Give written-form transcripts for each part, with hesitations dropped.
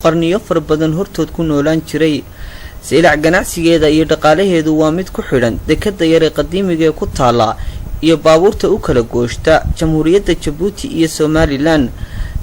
qarniyo fara badan hortood ku noolaan jiray. Saylac ganacsigeeda iyo dhaqaalaheedu waa mid ku xidhan dekada yar ee qadiimiga ee ku taala iyo baabuurta u kala gooshta Jamhuuriyadda Djibouti iyo Somaliland.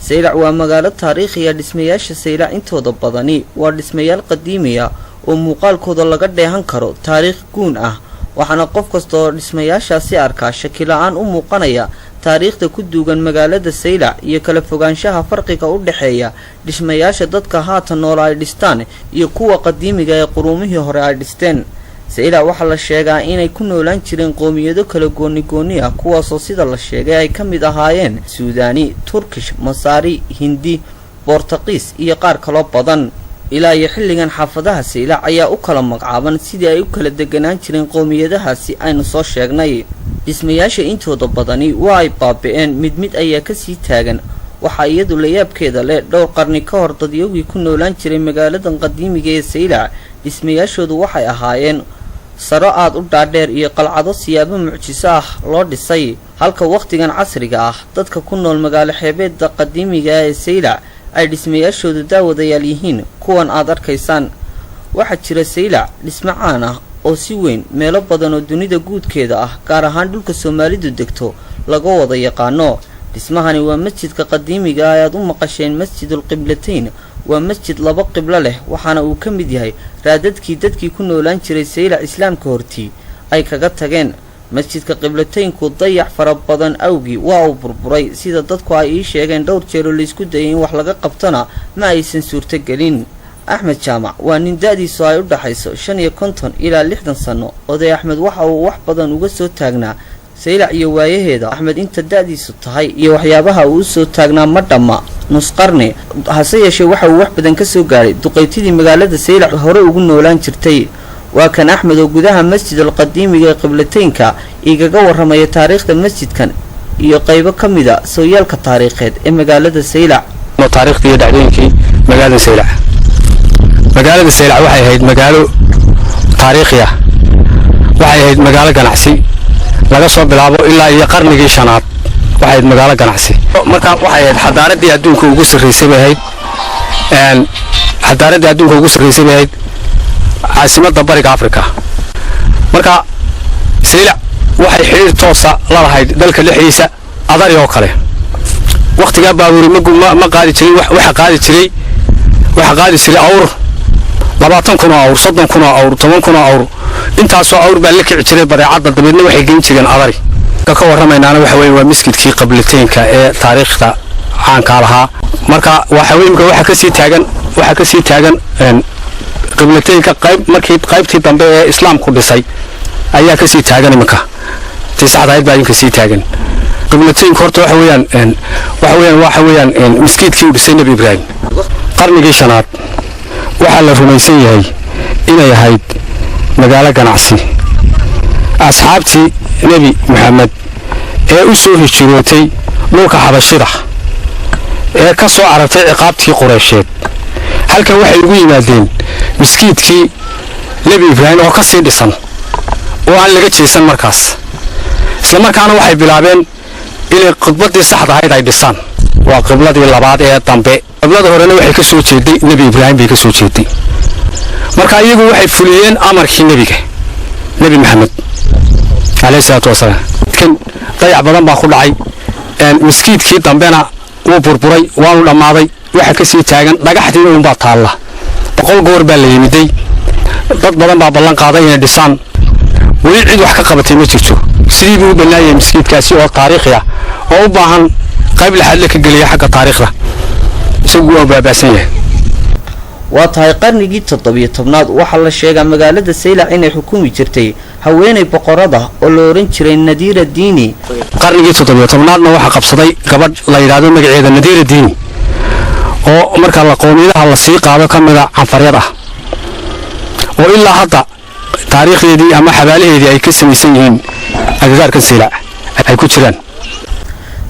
Saylac waa magaalo taariikhi ah. Dhismayaasha Saylac intooda badani waa dhismayaal qadiimi ah oo muuqaalkooda laga dheehan karo taariikh guun ah, waxaana qof kasta oo dhismayaashaasi arkaa shaki la'aan u muuqanaya taariikhda ku duugan magaalada Saylac iyo kala fogaanshaha farqiga u dhaxeeya dhismayaasha dadka haatan nool ay dhistaan iyo kuwa qadiimiga ee quruumihii hore ay dhisteen. Saylac waxaa la sheegaa inay ku noolaan jireen qoomiyado kala gooni ah, kuwaasoo sida la sheegay ay ka mid ahaayeen Suudaani, Turkish, Masaari, Hindi, Boortaqiis iyo qaar kaloo badan. ilaa iyo xilligan xaafadaha Saylac ayaa u kala magacaaban sidii ay u kala deganaan jireen qoomiyadahaasi aynu soo sheegnay. Dhismayaasha intooda badani waa ay baabi'een, mid ayaa ka sii taagan. Waxaa iyadu la yaabkeeda leh dhowr qarni ka hor dadyowgii ku noolaan jiray magaaladan qadiimiga ee Saylac dhismayaashoodu waxay ahaayeen saro aad u dhaadheer iyo qalcado siyaabo mucjiso ah loo dhisay, halka waqtigan casriga ah dadka ku nool magaalo xeebeedda qadiimiga ee Saylac ay dhismayaashoodu daawadayaal yihiin kuwan aad arkaysaan. waxaa jira Saylac dhismo caan ah oo si weyn meelo badan oo dunida guudkeeda ah, gaar ahaan dhulka Soomaalidu degto, laga wada yaqaano. Dhismahani waa masjidka qadiimiga ah ee aad u maqasheen Masjidul Qiblatayn. waa masjid laba qiblo leh, waxaana uu ka mid yahay raadadkii dadkii ku noolaan jiray Saylac islaamka hortii ay kaga tageen. masjidka Qiblataynku dayac fara badan awgii waa uu burburay, sida dadku ay ii sheegeen dhowr jeer oo la isku dayay in wax laga qabtona ma aysan suurtagelin. Axmed Jaamac waa nin da'diisu ay u dhaxayso 55 ilaa 60 sano. Oday Axmed waxa uu wax badan uga soo taagnaa Saylac iyo waayaheeda. Axmed inta da'diisu tahay iyo waxyaabaha uu soo taagnaa ma dhamma nus qarni, hase yeeshee waxa uu wax badan ka soo gaaray duqeytidii magaalada Saylac hore ugu noolaan jirtay. waa kan Axmed oo gudaha masjidul qadiimiga ee Qiblataynka igaga waramaya taariikhda masjidkan iyo qaybo kamida sooyaalka taariikheed ee magaalada Saylac. taariikhdii dhacdooyinkii magaalada Saylac waxay ahayd magaalo taariikhi ah, waxay ahayd magaalo ganacsi laga soo bilaabo ilaa iyo qarnigii 5aad. waxay ahayd magaalo ganacsi, marka waxay ahayd xadaaradii adduunka ugu sarreysay ahayd caasimadda bariga Afrika. marka Saylac waxay xiriir toosa la lahayd dalka dhexdiisa adari oo kale. waqtiga baabuur ma qaadi jiray, waxa qaadi jiray awr 20,000 awr, 30,000 awr, 10,000 awr. intaasoo awr baa la kici jiray badeecada, dabeedna waxay geyn jireen adari. ka warramaynaana waxa weeye waa masjidkii Qiblataynka ee taariikhda caanka lahaa. marka waxa ka sii taagan Qiblataynka qaybtii dambe ee islaamku dhisay ayaa ka sii taagan. iminka tisaxdayd baa ka sii taagan. Qiblataynka horta waxa weeyaan masjidkii uu dhisay Nabi Ibraahim qarnigii 5aad. waxaa la rumaysan yahay inay ahayd magaalo ganacsi. asxaabtii Nabi Muhammad ee u soo hijrootay dhulka Xabashida ee ka soo carartay ciqaabtii Quraysheed, halkan waxay ugu yimaadeen masjidkii Nabi Ibraahim oo ka sii dhisan oo aan laga jeesan markaas. isla markaana waxay bilaabeen inay qibladii saxda ahayd ay dhisaan. waa qibladii labaad ee dambe. qiblada horena waxay ka soo jeeday Nabi Ibraahim bay ka soo jeeday. marka iyagu waxay fuliyeen amarkii Nabi Muhammad alayhi salaatu wasalaam. kan dayac badan baa ku dhacay. masjidkii dambena wuu burburay, waanu dhamaaday. waxa ka sii taagan dhagaxdii uun baa taala. 100 goor baa la yimiday, dad badan baa ballan qaaday inay dhisaan. weli cid wax ka qabatay ma jirto. sidii buu banaayay masjidkaasi oo taariikhi ah oo u baahan qayb laxad la ka geliya xagga taariikhda. isagu waa baabaasan yahay. waa tahay qarnigii 17aad waxaa la sheegaa magaalada Saylac inay xukumi jirtay haweeney boqorada oo la oran jiray Nadiira Diini. qarnigii 17aadna waxa qabsaday gabadh la yiraahdo magaceeda Nadiira Diini oo marka la qoomiyadaha la sii qaado kamida canfaryada oo ilaa hadda taariikhdeedii ama xabaalaheedii ay ka samaysan yihiin agagaarka Saylac ay ku jiraan.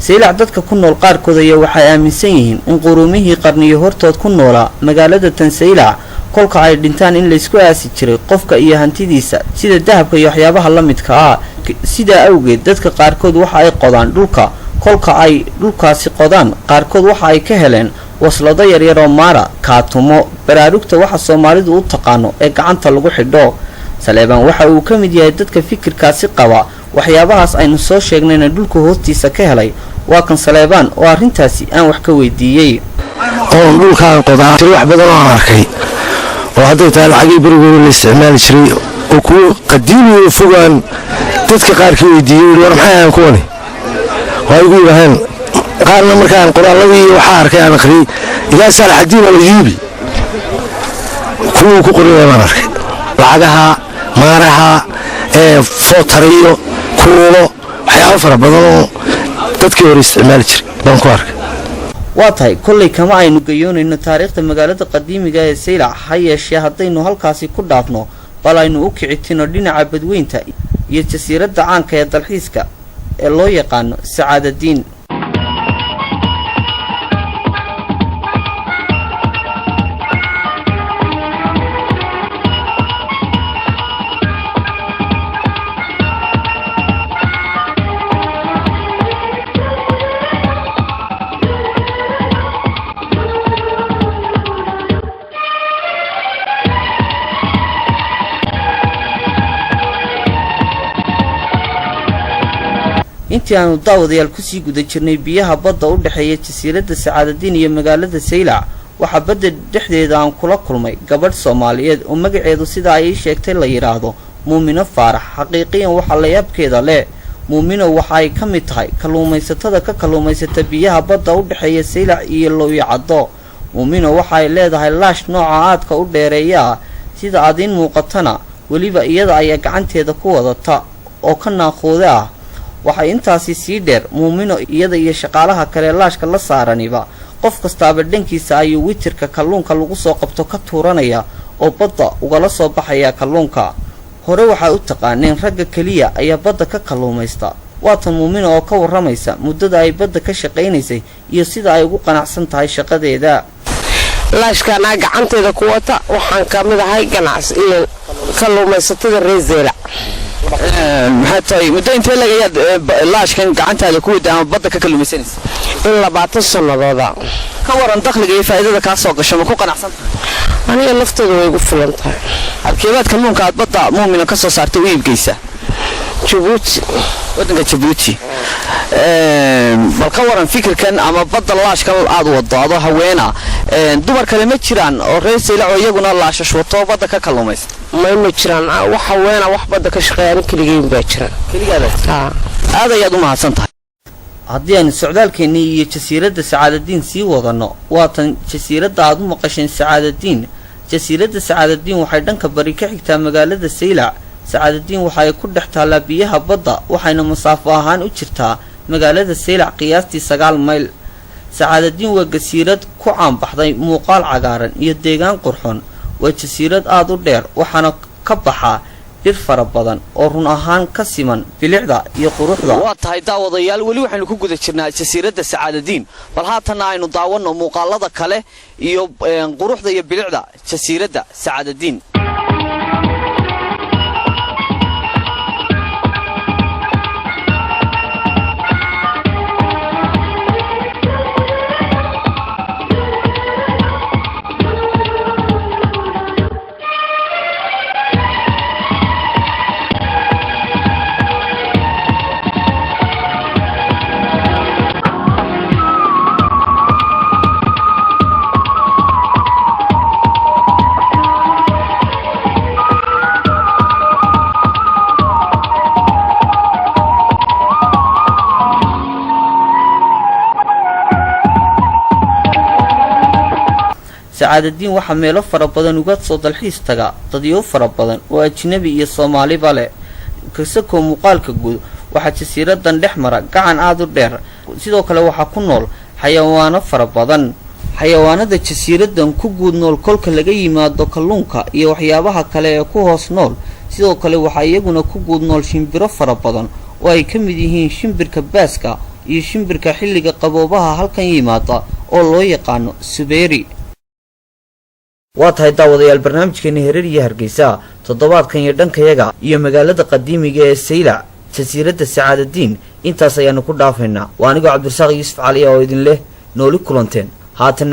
Saylac dadka ku nool qaarkood ayaa waxay aaminsan yihiin in quruumihii qarniyo hortood ku noolaa magaalada tan Saylac kolka ay dhintaan in la isku aasi jiray qofka iyo hantidiisa sida dahabka iyo waxyaabaha la midka ah. sida awgeed dadka qaarkood waxa ay qodaan dhulka kolka ay dhulkaasi qodaan qaarkood waxa ay ka heleen waslado yaryar oo maara kaatumo baraarugta waxa Soomaalidu u taqaano ee gacanta lagu xidho. Saleebaan waxa uu ka mid yahay dadka fikirkaasi qaba waxyaabahaas aynu soo sheegnayna dhulka hoostiisa ka helay. waa kan Saleebaan oo arintaasi aan wax ka weydiiyay. oo dhulkaan qodaa wax badan oo arkay oo hadda taa lacag barigood la isticmaali jiray oo ku qadiimi fogaan dadka qaarkii weydiiyay war maxay aan kuwani way ugu yahay qaarna markaan qoraaladii waxa arkay aan akhri ilaa Salaxdiin al-Ayyubi ku qoriyay aan arkay lacagaha maaraha footariyo kuulo waxyaabo fara badan oo dadkii hore isticmaali jiray baan ku arkay. waa tahay kullay kama aynu gayoonayno taariikhda magaalada qadiimiga ee Saylac ha yeeshee haddaynu halkaasi ku dhaafno bal aynu u kicitino dhinaca badweynta iyo jasiiradda caanka ee dalxiiska ee loo yaqaano Sacaadadiin. intii aanu daawadayaal ku sii guda jirnay biyaha badda u dhaxeeya jasiiradda Sacaadadiin iyo magaalada Saylac waxa badda dhexdeeda aan kula kulmay gabadh Soomaaliyeed oo magaceedu sida ay sheegtay la yiraahdo Muumino Faarax. xaqiiqiyan waxa la yaabkeeda leh Muumino waxa ay ka mid tahay kalluumaysatada ka kalluumaysata biyaha badda u dhaxeeya Saylac iyo Looyacado. Muumino waxa ay leedahay laash nooca aadka u dheereeya sida aadin muuqatana waliba iyada ay gacanteeda ku wadata oo ka naaqooda ah. waxay intaasi sii dheer Muumino iyada iyo shaqaalaha kale laashka la saaraniba qof kastaaba dhankiisa ayuu witirka kalluunka lagu soo qabto ka tuuranaya oo badda ugala soo baxaya kalluunka. hore waxa u taqaaneen ragga kaliya ayaa badda ka kalluumaysta. waatan Muumino oo ka waramaysa muddada ay badda ka shaqeynaysay iyo sida ay ugu qanacsan tahay shaqadeeda. laashkana gacanteeda ku wata waxaan ka mid ahay ganacsi iyo kalluumaysatada reer Saylac. maxaa tahay muddo intee laga yaad laashkan gacantaada ku wada ama badda ka kalluumaysanaysa? in 20 sanadooda. ka waran dakhliga iyo faa'iidada ka soo gasho ma ku qanacsan tahay? aniga laftooda way ugu filan tahay. halkeebaad kalluunka aad badda Muumino ka soo saartay u iibgeysa? Djibouti. waddanka Djibouti. bal ka waran fikirkan ama badda laashkan aad wadaado haweena dumar kale ma jiraan oo reer Saylac oo iyaguna laashash wato badda ka kalluumaysta? ma jiraan waxa weena wax badda ka shaqeeyaan kaligeyn baa jira. kaligaada aad ayaad u mahadsan tahay. haddii aan socdaalkeennii iyo jasiiradda Sacaadadiin sii wadano waatan jasiiradda aad u maqasheen Sacaadadiin. jasiiradda Sacaadadiin waxay dhanka bari ka xigtaa magaalada Saylac. Sacaadadiin waxay ku dhex taallaa biyaha badda waxayna masaafo ahaan u jirtaa magaalada Saylac qiyaastii 9 mayl. Sacaadadiin waa jasiirad ku caan baxday muuqaal cagaaran iyo deegaan qurxoon. waa jasiirad aad u dheer waxaana ka baxa dhir fara badan oo run ahaan ka siman bilicda iyo quruxda. waa tahay daawadayaal wali waxaanu ku guda jirnaa jasiiradda Sacaadadiin bal haatan aynu daawano muuqaalada kale iyo quruxda iyo bilicda jasiiradda Sacaadadiin. Sacaadadiin waxa meelo fara badan uga soo dalxiis taga dadyo fara badan oo ajnabi iyo Soomaaliba leh. kasoo muuqaalka guud waxa jasiiradan dhex mara gacan aad u dheer. sidoo kale waxa ku nool xayawaano fara badan. xayawaanada jasiiradan ku guud nool kolka laga yimaado kalluunka iyo waxyaabaha kale ee ku hoos nool. sidoo kale waxa iyaguna ku guud nool shimbiro fara badan oo ay ka mid yihiin shimbirka baaska iyo shimbirka xilliga qaboobaha halkan yimaada oo loo yaqaan Subeeri. waa tahay daawadayaal barnaamijkeena Hereer iyo Hargeysa toddobaadkan iyo dhankayaga iyo magaalada qadiimiga ee Saylac jasiiradda Sacaadadiin intaas ayaanu ku dhaafaynaa. waa aniga Cabdirasaaq Yuusuf Cali oo idin leh nooli kulanteen haatan